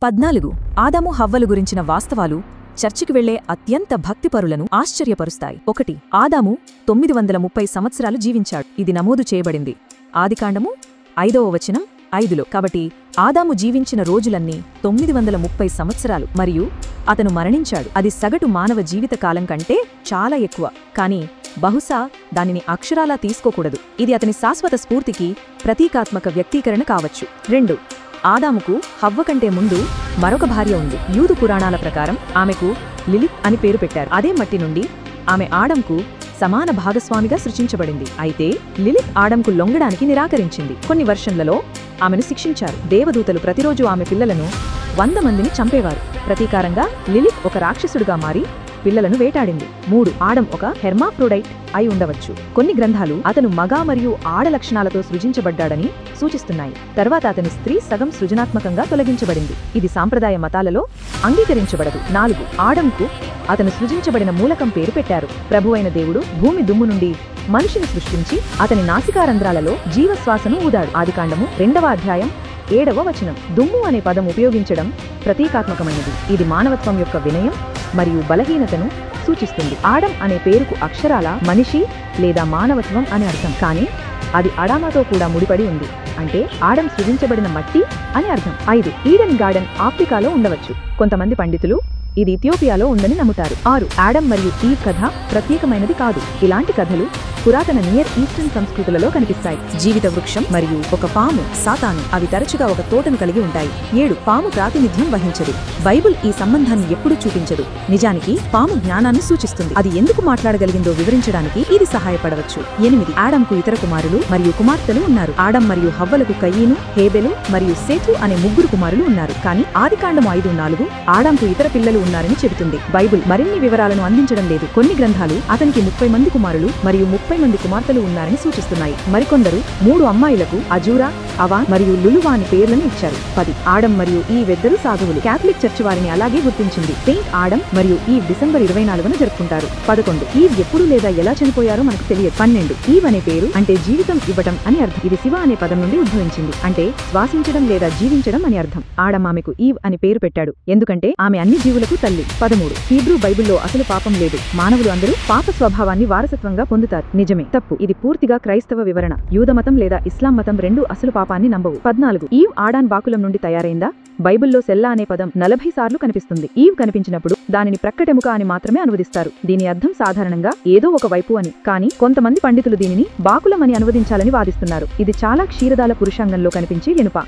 14 ఆదాము హవ్వలు గురించిన వాస్తవాలు చర్చికి వెళ్లే అత్యంత భక్తిపరులను ఆశ్చర్యపరుస్తాయి. 1 ఆదాము 930 సంవత్సరాలు జీవించాడు. ఇది నమోదు చేయబడింది ఆదికాండము 5వ వచనం 5లో. కాబట్టి ఆదాము జీవించిన రోజులన్నీ 930 సంవత్సరాలు మరియు అతను మరణించాడు. అది సగటు మానవ జీవిత కాలం కంటే చాలా ఎక్కువ. కానీ బహుశా దానిని అక్షరాలా తీసుకోకూడదు. ఇది అతని శాశ్వత స్ఫూర్తికి ప్రతీకాత్మక వ్యక్తీకరణ కావచ్చు. 2 ఆదాముకు హవ్వ కంటే ముందు మరొక భార్య ఉంది. యూదు పురాణాల ప్రకారం ఆమెకు లిలిత్ అని పేరు పెట్టారు. అదే మట్టి నుండి ఆమె ఆడంకు సమాన భాగస్వామిగా సృష్టించబడింది. అయితే లిలిత్ ఆడంకు లొంగడానికి నిరాకరించింది. కొన్ని వర్షన్లలో ఆమెను శిక్షించారు. దేవదూతలు ప్రతిరోజు ఆమె పిల్లలను 100 మందిని చంపేవారు. ప్రతీకారంగా లిలిత్ ఒక రాక్షసుడుగా మారి పిల్లలను వేటాడింది. 3 ఆడం ఒక హెర్మాఫ్రోడైట్ అయి ఉండవచ్చు. కొన్ని గ్రంథాలు అతను మగ మరియు ఆడ లక్షణాలతో సృజించబడ్డాడని సూచిస్తున్నాయి. తర్వాత అతని స్త్రీ సగం సృజనాత్మకంగా తొలగించబడింది. ఇది సాంప్రదాయ మతాలలో అంగీకరించబడదు. 4 ఆడంకు అతను సృజించబడిన మూలకం పేరు పెట్టారు. ప్రభువైన దేవుడు భూమి దుమ్ము నుండి మనిషిని సృష్టించి అతని నాసికారంధ్రాలలో జీవశ్వాసను ఊదాడు. ఆదికాండము 2వ అధ్యాయం 7వ వచనం. దుమ్ము అనే పదం ఉపయోగించడం ప్రతీకాత్మకమైనది. ఇది మానవత్వం యొక్క వినయం మరియు బలహీనతను సూచిస్తుంది. ఆడం అనే పేరుకు అక్షరాల మనిషి లేదా మానవత్వం అని అర్థం. కానీ అది అడామాతో కూడా ముడిపడి ఉంది. అంటే ఆడం సృజించబడిన మట్టి అని అర్థం. 5 ఈడెన్ గార్డెన్ ఆఫ్రికాలో ఉండవచ్చు. కొంతమంది పండితులు ఇది ఇథియోపియాలో ఉందని నమ్ముతారు. 6 ఆడం మరియు ఈవ్ కథ ప్రత్యేకమైనది కాదు. ఇలాంటి కథలు పురాతన నియర్ ఈస్టర్న్ సంస్కృతులలో కనిపిస్తాయి. జీవిత వృక్షం మరియు ఒక పాము సాతాను అవి తరచుగా ఒక తోటను కలిగి ఉంటాయి. 7 పాము ప్రాతినిధ్యం వహించదు. బైబిల్ ఈ సంబంధాన్ని ఎప్పుడూ చూపించదు. నిజానికి పాము జ్ఞానాన్ని సూచిస్తుంది. అది ఎందుకు మాట్లాడగలిగిందో వివరించడానికి ఇది సహాయపడవచ్చు. 8 ఆడంకు ఇతర కుమారులు మరియు కుమార్తెలు ఉన్నారు. ఆడం మరియు హవ్వలకు కయీను, హేబెలు మరియు సేతు అనే 3 కుమారులు ఉన్నారు. కానీ ఆదికాండము 5:4 ఆడంకు ఇతర పిల్లలు ఉన్నారని చెబుతుంది. బైబిల్ మరిన్ని వివరాలను అందించడం లేదు. కొన్ని గ్రంథాలు అతనికి 30 మంది కుమారులు మరియు 30 మంది కుమార్తెలు ఉన్నారని సూచిస్తున్నాయి. మరికొందరు 3 అమ్మాయిలకు అజూరా, అవా మరియు లులువా అని పేర్లను ఇచ్చారు. 10 ఆడం మరియు ఈవ్ సాధువులు. కేథలిక్ చర్చ్ వారిని అలాగే గుర్తించింది. సెయింట్ ఆడం మరియు ఈవ్ డిసెంబర్ 24న జరుపుకుంటారు. 11 ఈవ్ ఎప్పుడు లేదా ఎలా చనిపోయారో మనకు తెలియదు. 12 ఈవ్ అనే పేరు అంటే జీవితం ఇవ్వటం అని అర్థం. ఇది శివ అనే పదం నుండి ఉద్భవించింది. అంటే శ్వాసించడం లేదా జీవించడం అని అర్థం. ఆడం ఆమెకు ఈవ్ అని పేరు పెట్టాడు ఎందుకంటే ఆమె అన్ని జీవులకు తల్లి. 13 హీబ్రూ బైబిల్లో అసలు పాపం లేదు. మానవులు అందరూ పాప స్వభావాన్ని వారసత్వంగా పొందుతారు. నిజమే, తప్పు. ఇది పూర్తిగా క్రైస్తవ వివరణ. యూదమతం లేదా ఇస్లాం మతం రెండూ అసలు పాపాన్ని నమ్మవు. 14 ఈవ్ ఆడాన్ బాకులం నుండి తయారైందా? బైబిల్లో సెల్లా అనే పదం 40 సార్లు కనిపిస్తుంది. ఈవ్ కనిపించినప్పుడు దానిని ప్రక్కటెముక అని మాత్రమే అనువదిస్తారు. దీని అర్థం సాధారణంగా ఏదో ఒక వైపు అని. కానీ కొంతమంది పండితులు దీనిని బాకులం అని అనువదించాలని వాదిస్తున్నారు. ఇది చాలా క్షీరదాల పురుషాంగంలో కనిపించే ఎనుప.